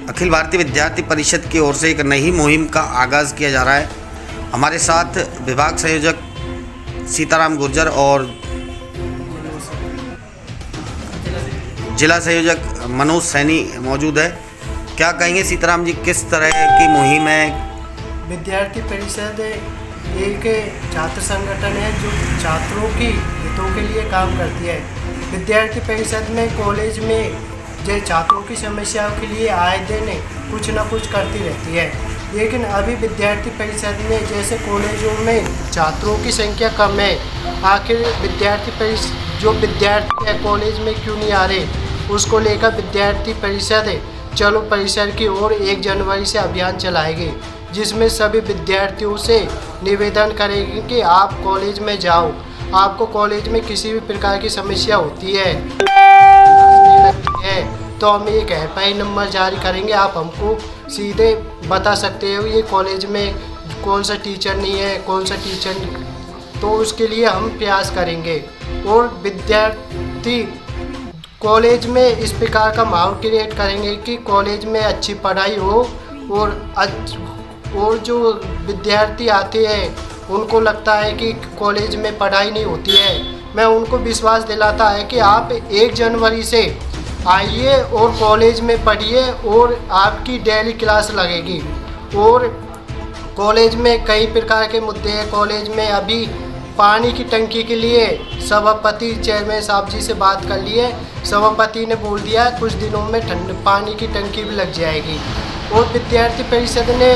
अखिल भारतीय विद्यार्थी परिषद की ओर से एक नई मुहिम का आगाज़ किया जा रहा है। हमारे साथ विभाग संयोजक सीताराम गुर्जर और जिला संयोजक मनोज सैनी मौजूद है। क्या कहेंगे सीताराम जी, किस तरह की मुहिम है? विद्यार्थी परिषद एक छात्र संगठन है जो छात्रों की हितों के लिए काम करती है। विद्यार्थी परिषद में कॉलेज में जो छात्रों की समस्याओं के लिए आए दिन कुछ न कुछ करती रहती है। लेकिन अभी विद्यार्थी परिषद में जैसे कॉलेजों में छात्रों की संख्या कम है, आखिर विद्यार्थी परिषद जो विद्यार्थी है कॉलेज में क्यों नहीं आ रहे, उसको लेकर विद्यार्थी परिषद चलो परिसर की ओर 1 जनवरी से अभियान चलाएगी, जिसमें सभी विद्यार्थियों से निवेदन करेंगे कि आप कॉलेज में जाओ। आपको कॉलेज में किसी भी प्रकार की समस्या होती है तो हम एक हेल्पलाइन नंबर जारी करेंगे। आप हमको सीधे बता सकते हो ये कॉलेज में कौन सा टीचर नहीं है, कौन सा टीचर, तो उसके लिए हम प्रयास करेंगे। और विद्यार्थी कॉलेज में इस प्रकार का माहौल क्रिएट करेंगे कि कॉलेज में अच्छी पढ़ाई हो और जो विद्यार्थी आते हैं उनको लगता है कि कॉलेज में पढ़ाई नहीं होती है, मैं उनको विश्वास दिलाता है कि आप 1 जनवरी से आइए और कॉलेज में पढ़िए और आपकी डेली क्लास लगेगी। और कॉलेज में कई प्रकार के मुद्दे हैं। कॉलेज में अभी पानी की टंकी के लिए सभापति चेयरमैन साहब जी से बात कर लिए, सभापति ने बोल दिया कुछ दिनों में पानी की टंकी भी लग जाएगी। और विद्यार्थी परिषद ने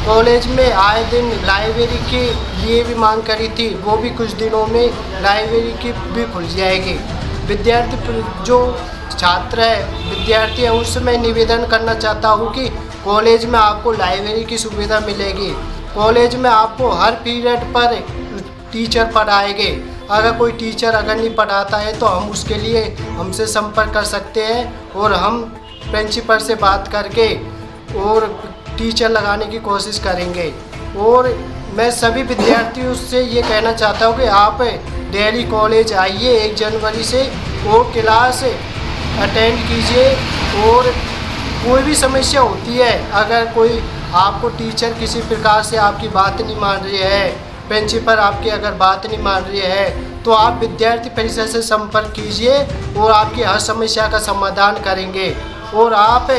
कॉलेज में आए दिन लाइब्रेरी के लिए भी मांग करी थी, वो भी कुछ दिनों में लाइब्रेरी की भी खुल जाएगी। विद्यार्थी जो छात्र है, विद्यार्थी है, उससे मैं निवेदन करना चाहता हूँ कि कॉलेज में आपको लाइब्रेरी की सुविधा मिलेगी। कॉलेज में आपको हर पीरियड पर टीचर पढ़ाएंगे। अगर कोई टीचर नहीं पढ़ाता है तो हम उसके लिए हमसे संपर्क कर सकते हैं और हम प्रिंसिपल से बात करके और टीचर लगाने की कोशिश करेंगे। और मैं सभी विद्यार्थियों से ये कहना चाहता हूँ कि आप डेली कॉलेज आइए 1 जनवरी से और क्लास अटेंड कीजिए। और कोई भी समस्या होती है, अगर कोई आपको टीचर किसी प्रकार से आपकी बात नहीं मान रही है, प्रिंसिपल आपकी अगर बात नहीं मान रही है, तो आप विद्यार्थी परिषद से संपर्क कीजिए और आपकी हर समस्या का समाधान करेंगे। और आप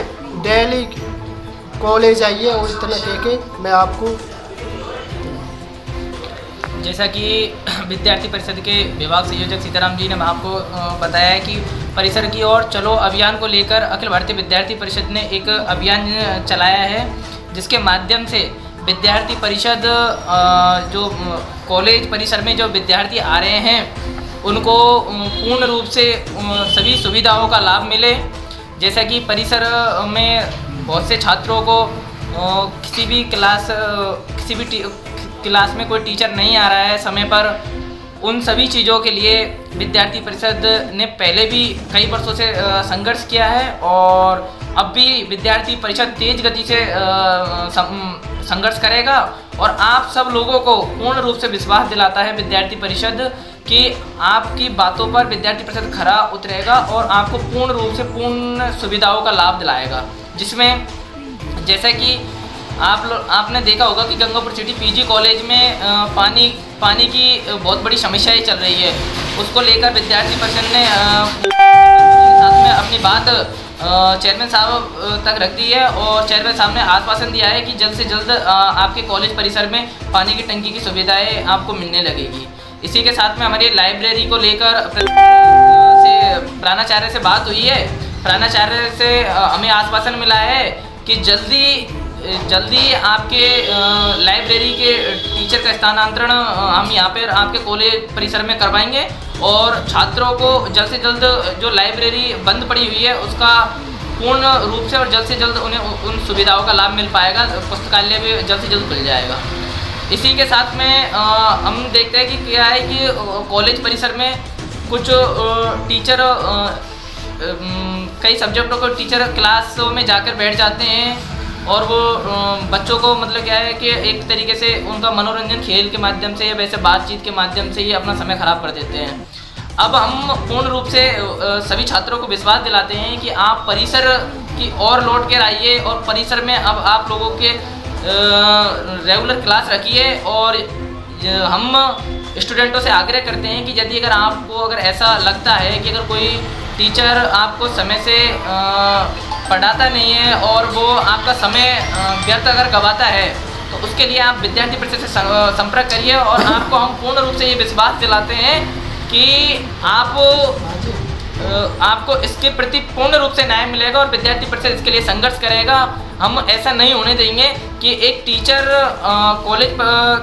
डेली कॉलेज आइए। और इतना कह के मैं आपको, जैसा कि विद्यार्थी परिषद के विभाग संयोजक सीताराम जी ने आपको बताया है कि परिसर की ओर चलो अभियान को लेकर अखिल भारतीय विद्यार्थी परिषद ने एक अभियान चलाया है, जिसके माध्यम से विद्यार्थी परिषद जो कॉलेज परिसर में जो विद्यार्थी आ रहे हैं उनको पूर्ण रूप से सभी सुविधाओं का लाभ मिले। जैसा कि परिसर में बहुत से छात्रों को किसी भी क्लास में कोई टीचर नहीं आ रहा है समय पर, उन सभी चीज़ों के लिए विद्यार्थी परिषद ने पहले भी कई वर्षों से संघर्ष किया है और अब भी विद्यार्थी परिषद तेज गति से संघर्ष करेगा। और आप सब लोगों को पूर्ण रूप से विश्वास दिलाता है विद्यार्थी परिषद कि आपकी बातों पर विद्यार्थी परिषद खरा उतरेगा और आपको पूर्ण रूप से पूर्ण सुविधाओं का लाभ दिलाएगा। जिसमें जैसे कि आपने देखा होगा कि गंगापुर सिटी पीजी कॉलेज में पानी की बहुत बड़ी समस्याएं चल रही है। उसको लेकर विद्यार्थी परिषद ने साथ में अपनी बात चेयरमैन साहब तक रख दी है और चेयरमैन साहब ने आश्वासन दिया है कि जल्द से जल्द आपके कॉलेज परिसर में पानी की टंकी की सुविधाएं आपको मिलने लगेगी। इसी के साथ में हमारी लाइब्रेरी को लेकर प्राचार्य से बात हुई है। प्राचार्य से हमें आश्वासन मिला है कि जल्दी आपके लाइब्रेरी के टीचर का स्थानांतरण हम यहाँ पर आपके कॉलेज परिसर में करवाएंगे और छात्रों को जल्द से जल्द जो लाइब्रेरी बंद पड़ी हुई है उसका पूर्ण रूप से और जल्द से जल्द उन्हें उन सुविधाओं का लाभ मिल पाएगा। पुस्तकालय भी जल्द से जल्द खुल जाएगा। इसी के साथ में हम देखते हैं कि क्या है कि कॉलेज परिसर में कुछ टीचर कई सब्जेक्टों को टीचर क्लासों में जाकर बैठ जाते हैं और वो बच्चों को मतलब क्या है कि एक तरीके से उनका मनोरंजन खेल के माध्यम से या वैसे बातचीत के माध्यम से ही अपना समय ख़राब कर देते हैं। अब हम पूर्ण रूप से सभी छात्रों को विश्वास दिलाते हैं कि आप परिसर की ओर लौट कर आइए और परिसर में अब आप लोगों के रेगुलर क्लास रखिए। और हम स्टूडेंटों से आग्रह करते हैं कि यदि अगर ऐसा लगता है कि अगर कोई टीचर आपको समय से पढ़ाता नहीं है और वो आपका समय व्यर्थ अगर गवाता है तो उसके लिए आप विद्यार्थी परिषद से संपर्क करिए। और आपको हम पूर्ण रूप से ये विश्वास दिलाते हैं कि आपको इसके प्रति पूर्ण रूप से न्याय मिलेगा और विद्यार्थी परिषद इसके लिए संघर्ष करेगा। हम ऐसा नहीं होने देंगे कि एक टीचर कॉलेज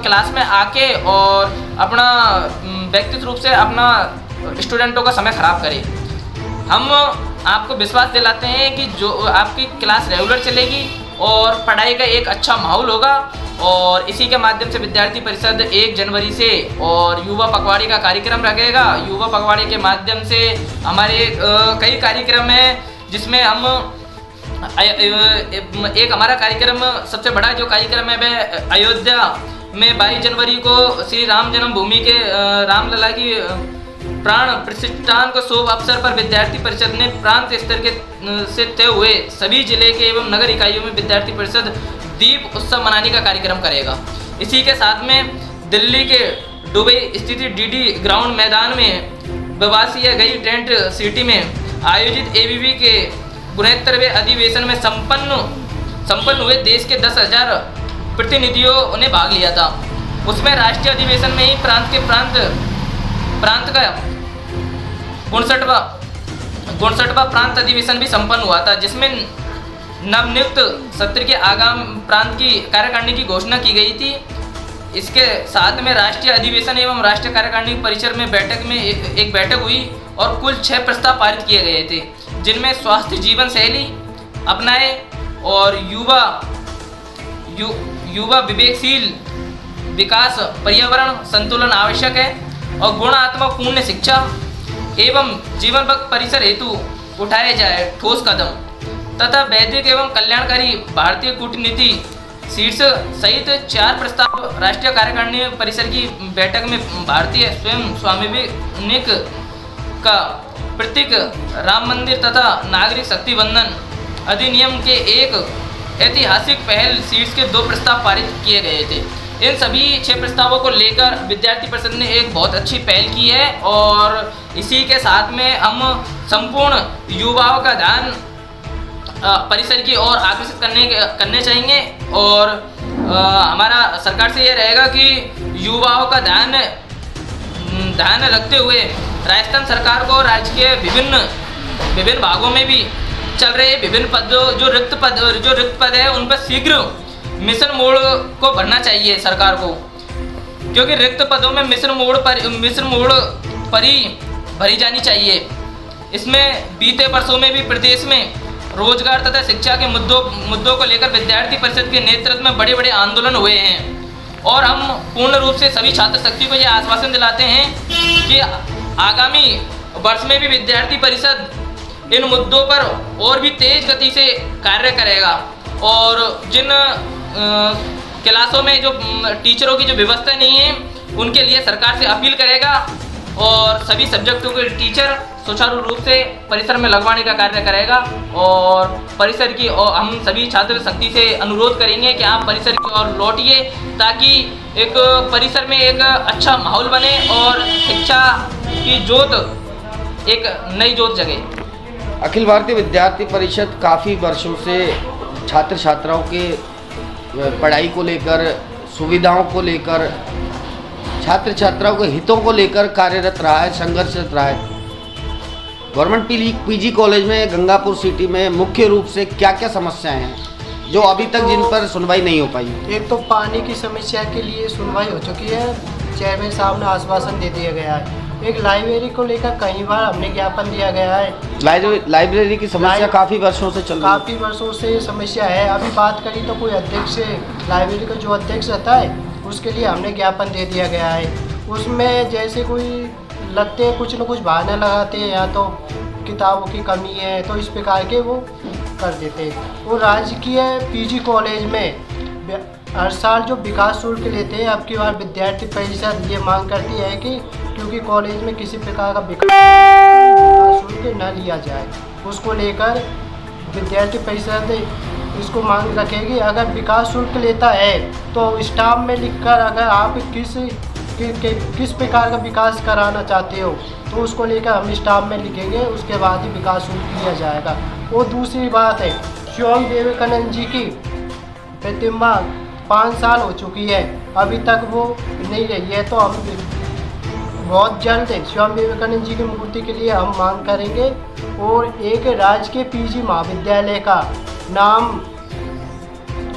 क्लास में आके और अपना व्यक्तिगत रूप से अपना स्टूडेंटों का समय ख़राब करे। हम आपको विश्वास दिलाते हैं कि जो आपकी क्लास रेगुलर चलेगी और पढ़ाई का एक अच्छा माहौल होगा। और इसी के माध्यम से विद्यार्थी परिषद 1 जनवरी से और युवा पखवाड़े का कार्यक्रम रखेगा। युवा पखवाड़े के माध्यम से हमारे कई कार्यक्रम हैं, जिसमें हम एक हमारा कार्यक्रम सबसे बड़ा जो कार्यक्रम है वह अयोध्या में 22 जनवरी को श्री राम जन्मभूमि के रामलला की प्राण प्रतिष्ठान को शुभ अवसर पर विद्यार्थी परिषद ने प्रांत स्तर के से तय हुए सभी जिले के एवं नगर इकाइयों में विद्यार्थी परिषद दीप उत्सव मनाने का कार्यक्रम करेगा। इसी के साथ में दिल्ली के दुबई स्थित डीडी ग्राउंड मैदान में विवासीय गई टेंट सिटी में आयोजित एबीवी के 69वें अधिवेशन में संपन्न हुए देश के 10,000 प्रतिनिधियों ने भाग लिया था। उसमें राष्ट्रीय अधिवेशन में ही प्रांत का 59वां प्रांत अधिवेशन भी संपन्न हुआ था, जिसमें नवनियुक्त सत्र के आगामी प्रांत की कार्यकारिणी की घोषणा की गई थी। इसके साथ में राष्ट्रीय अधिवेशन एवं राष्ट्रीय कार्यकारिणी परिसर में एक बैठक हुई और कुल 6 प्रस्ताव पारित किए गए थे, जिनमें स्वास्थ्य जीवन शैली अपनाए और युवा विवेकशील विकास, पर्यावरण संतुलन आवश्यक है और गुणात्मकपूर्ण शिक्षा एवं जीवनभर परिसर हेतु उठाए जाए ठोस कदम तथा वैदिक एवं कल्याणकारी भारतीय कूटनीति शीर्ष सहित 4 प्रस्ताव राष्ट्रीय कार्यकारिणी परिसर की बैठक में भारतीय स्वयं स्वामित्व का प्रतीक राम मंदिर तथा नागरिक शक्ति बंधन अधिनियम के एक ऐतिहासिक पहल शीर्ष के 2 प्रस्ताव पारित किए गए थे। इन सभी 6 प्रस्तावों को लेकर विद्यार्थी परिषद ने एक बहुत अच्छी पहल की है और इसी के साथ में हम संपूर्ण युवाओं का ध्यान परिसर की ओर आकर्षित करने चाहिए। और हमारा सरकार से ये रहेगा कि युवाओं का ध्यान रखते हुए राजस्थान सरकार को राज्य के विभिन्न भागों में भी चल रहे विभिन्न पदों जो रिक्त पद है उन पर शीघ्र मिशन मोड को भरना चाहिए सरकार को, क्योंकि रिक्त पदों में मिशन मोड पर ही भरी जानी चाहिए। इसमें बीते वर्षों में भी प्रदेश में रोजगार तथा शिक्षा के मुद्दों को लेकर विद्यार्थी परिषद के नेतृत्व में बड़े आंदोलन हुए हैं और हम पूर्ण रूप से सभी छात्र शक्ति को यह आश्वासन दिलाते हैं कि आगामी वर्ष में भी विद्यार्थी परिषद इन मुद्दों पर और भी तेज गति से कार्य करेगा और जिन क्लासों में जो टीचरों की जो व्यवस्था नहीं है उनके लिए सरकार से अपील करेगा और सभी सब्जेक्टों के टीचर सुचारू रूप से परिसर में लगवाने का कार्य करेगा। और परिसर की और हम सभी छात्र शक्ति से अनुरोध करेंगे कि आप परिसर की ओर लौटिए ताकि एक परिसर में एक अच्छा माहौल बने और शिक्षा की जोत एक नई जोत जगे। अखिल भारतीय विद्यार्थी परिषद काफ़ी वर्षों से छात्र छात्राओं के पढ़ाई को लेकर, सुविधाओं को लेकर, छात्र छात्राओं के हितों को लेकर कार्यरत रहा है, संघर्षरत रहा है। गवर्नमेंट पीजी कॉलेज में गंगापुर सिटी में मुख्य रूप से क्या क्या समस्याएं हैं जो अभी तक जिन पर सुनवाई नहीं हो पाई? एक तो पानी की समस्या के लिए सुनवाई हो चुकी है, चेयरमैन साहब ने आश्वासन दे दिया गया है। एक लाइब्रेरी को लेकर कई बार हमने ज्ञापन दिया गया है। लाइब्रेरी की समस्या काफ़ी वर्षों से चल रही है। काफ़ी वर्षों से समस्या है। अभी बात करी तो कोई अध्यक्ष, लाइब्रेरी का जो अध्यक्ष रहता है उसके लिए हमने ज्ञापन दे दिया गया है। उसमें जैसे कोई लगते हैं कुछ न कुछ बहाने लगाते हैं, या तो किताबों की कमी है तो इस प्रकार के वो कर देते हैं। वो राजकीय पीजी कॉलेज में हर साल जो विकास शुल्क लेते हैं, अब की बार विद्यार्थी परिषद ये मांग करती है कि क्योंकि क्योंकि कॉलेज में किसी प्रकार का विकास शुल्क न लिया जाए। उसको लेकर विद्यार्थी परिषद इसको मांग रखेगी। अगर विकास शुल्क लेता है तो स्टाफ में लिखकर अगर आप किस प्रकार का विकास कराना चाहते हो तो उसको लेकर हम स्टाफ में लिखेंगे, उसके बाद ही विकास शुल्क लिया जाएगा। और दूसरी बात है, स्वामी विवेकानंद जी की प्रतिमा 5 साल हो चुकी है, अभी तक वो नहीं रही है। तो हम बहुत जल्द स्वामी विवेकानंद जी की मूर्ति के लिए हम मांग करेंगे और एक राजकीय पीजी महाविद्यालय का नाम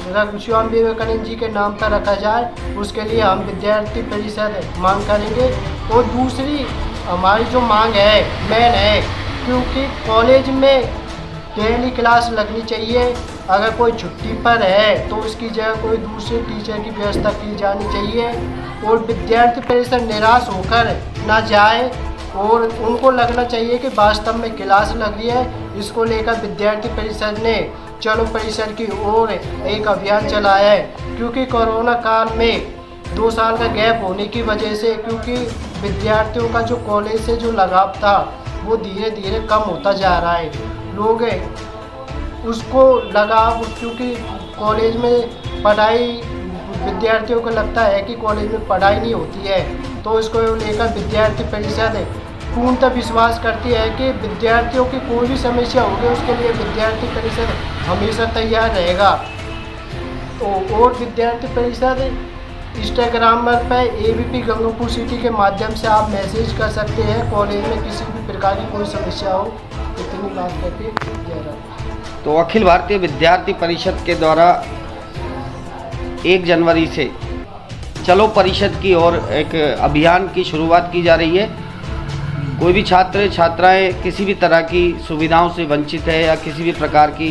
स्वामी विवेकानंद जी के नाम पर रखा जाए, उसके लिए हम विद्यार्थी परिषद मांग करेंगे। और दूसरी हमारी जो मांग है मेन है, क्योंकि कॉलेज में डेली क्लास लगनी चाहिए। अगर कोई छुट्टी पर है तो उसकी जगह कोई दूसरे टीचर की व्यवस्था की जानी चाहिए और विद्यार्थी परिषद निराश होकर ना जाए और उनको लगना चाहिए कि वास्तव में क्लास लग रही है। इसको लेकर विद्यार्थी परिषद ने चलो परिसर की ओर एक अभियान चलाया है, क्योंकि कोरोना काल में 2 साल का गैप होने की वजह से, क्योंकि विद्यार्थियों का जो कॉलेज से जो लगाव था वो धीरे धीरे कम होता जा रहा है। लोग उसको लगाव, क्योंकि कॉलेज में पढ़ाई विद्यार्थियों को लगता है कि कॉलेज में पढ़ाई नहीं होती है, तो इसको लेकर विद्यार्थी परिषद पूर्णतः विश्वास करती है कि विद्यार्थियों की कोई भी समस्या होगी उसके लिए विद्यार्थी परिषद हमेशा तैयार रहेगा। तो और विद्यार्थी परिषद इंस्टाग्राम पर AVP गंगापुर सिटी के माध्यम से आप मैसेज कर सकते हैं, कॉलेज में किसी भी प्रकार की कोई समस्या हो। इतनी बात करके जय राम। तो अखिल भारतीय विद्यार्थी परिषद के द्वारा 1 जनवरी से चलो परिषद की ओर एक अभियान की शुरुआत की जा रही है। कोई भी छात्र छात्राएं किसी भी तरह की सुविधाओं से वंचित है या किसी भी प्रकार की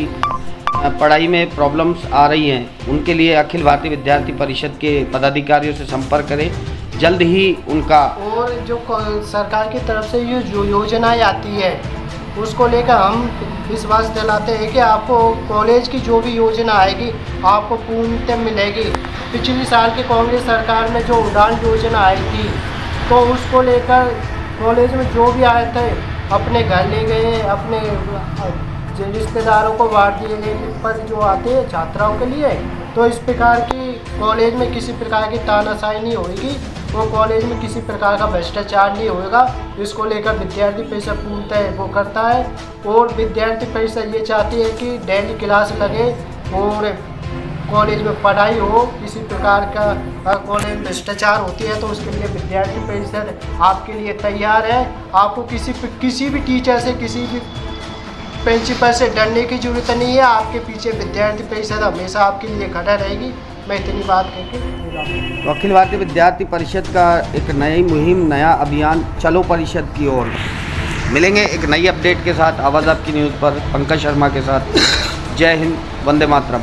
पढ़ाई में प्रॉब्लम्स आ रही हैं, उनके लिए अखिल भारतीय विद्यार्थी परिषद के पदाधिकारियों से संपर्क करें, जल्द ही उनका। और जो सरकार की तरफ से ये जो योजनाएं आती है उसको लेकर हम विश्वास दिलाते हैं कि आपको कॉलेज की जो भी योजना आएगी आपको पूर्णतः मिलेगी। पिछले साल की कांग्रेस सरकार में जो उड़ान योजना आई थी तो उसको लेकर कॉलेज में जो भी आए थे अपने घर ले गए, अपने रिश्तेदारों को बांट दिए गए, पर जो आते हैं छात्राओं के लिए। तो इस प्रकार की कॉलेज में किसी प्रकार की तानाशाही नहीं होगी और कॉलेज में किसी प्रकार का भ्रष्टाचार नहीं होगा। इसको लेकर विद्यार्थी परिषद पूर्णतः वो करता है और विद्यार्थी परिषद ये चाहती है कि डेली क्लास लगे और कॉलेज में पढ़ाई हो। किसी प्रकार का अगर कॉलेज में भ्रष्टाचार होती है तो उसके लिए विद्यार्थी परिषद आपके लिए तैयार है। आपको किसी भी टीचर से, किसी भी प्रिंसिपल से डरने की जरूरत नहीं है। आपके पीछे विद्यार्थी परिषद हमेशा आपके लिए खड़ा रहेगी। मैं इतनी बात करके तो अखिल भारतीय विद्यार्थी परिषद का एक नई मुहिम, नया अभियान चलो परिषद की ओर। मिलेंगे एक नई अपडेट के साथ। आवाज़ आपकी न्यूज़ पर पंकज शर्मा के साथ। जय हिंद, वंदे मातरम।